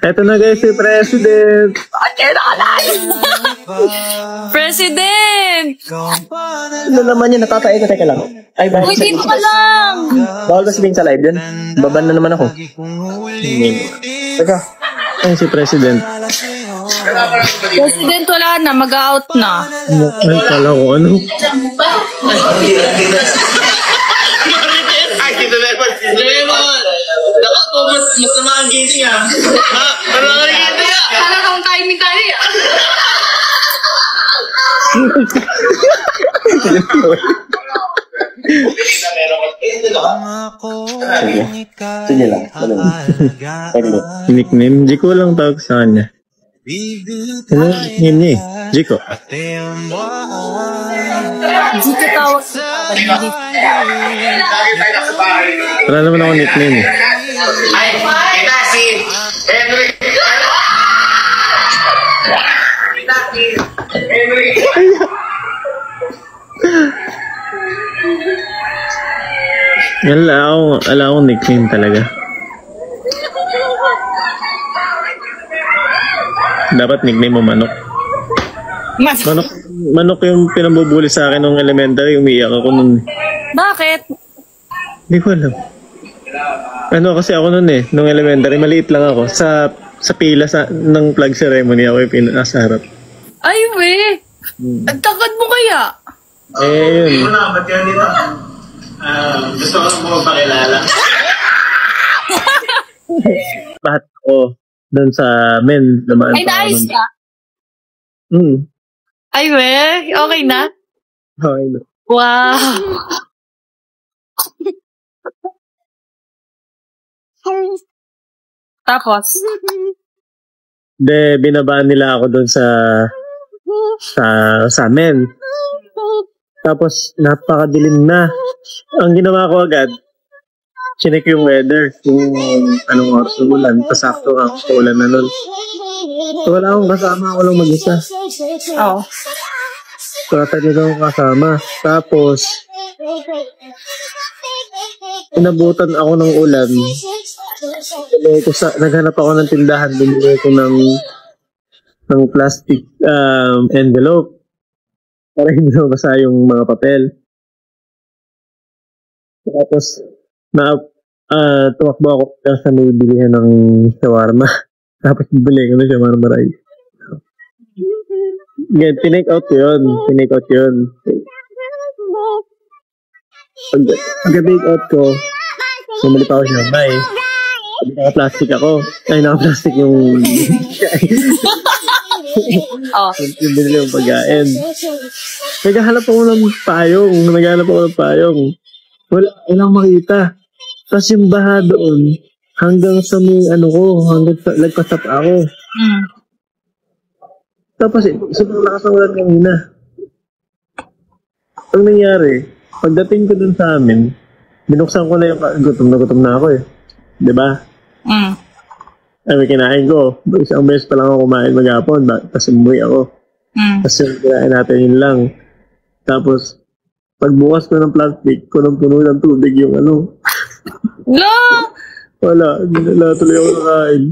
Eto na guys, si President. President! Ano naman yun? Natatay ko. Teka lang. Ay, Uy, dito ka lang! bawal ba sabihin sa live yun? Baban na naman ako. Teka. Ay, si President. President, wala na. Mag-out na. Ay, kala ko ano. Ay, dito na naman. Naku, mas masama ang gising ah. Ha? Ano ang gising ah? Para kang timing tayo ah. Sige lang. Nickname, Jiko lang tawag sa kanya. Ano nickname niya eh? Jiko. Dito tawag. Wala naman ako nickname eh. Ay, kita si Henry. Kita si Henry. Wala akong nickname talaga. Dapat nickname mo Manok. Manok yung pinambubuli sa akin nung elementary, umiiyak ako nun. Bakit? Hindi ko alam. Ano kasi ako nun eh, nung elementary, maliit lang ako. Sa pila ng flag ceremony, ako yung pinasa harap. Ay, we. Ang takad mo kaya? Yun. Ba't yun dito? Gusto ko mo magpakilala. Bakit ako doon sa men, naman. Ay, naayos ka? Ay, we. Okay na? Okay na. Wow. Tapos? Binabaan nila ako doon sa men. Tapos, napakadilim na. Ang ginawa ko agad, chinek yung weather, kung anong oras ng ulan, pasakto ang ulan na nun. So, wala akong kasama, walang mag-isa. Oo. Tatag na akong kasama. Tapos, inabutan ako ng ulan. Naghanap ako ng tindahan, bumili ko ng plastic envelope para hindi mabasa yung mga papel. Tapos, tumakbo ako sa may bilihan ng shawarma. Tapos, bibili ko ng shawarma rice. Yan, tinake out yun. Pag-take out ko, bumili pa ako siya. Bye. Naka-plastic ako. Ay, naka-plastic yung... Yung binili yung pagkain. Naghahanap ako ng payong. Walang makita. Tapos yung baha doon, hanggang sa may hanggang sa nagpasap ako. Tapos sobrang lakas ng ulan kanina. Ang nangyari, pagdating ko dun sa amin, binuksan ko na yung gutom na ako eh. Diba? Ay, may kinain ko. Isang beses pa lang ako kumain maghapon. Tapos umuwi ako. Tapos kinain natin yun lang. Tapos, pagbukas ko ng plastic, punong-puno ng tubig yung No! Wala, hindi na tuloy ako nakain.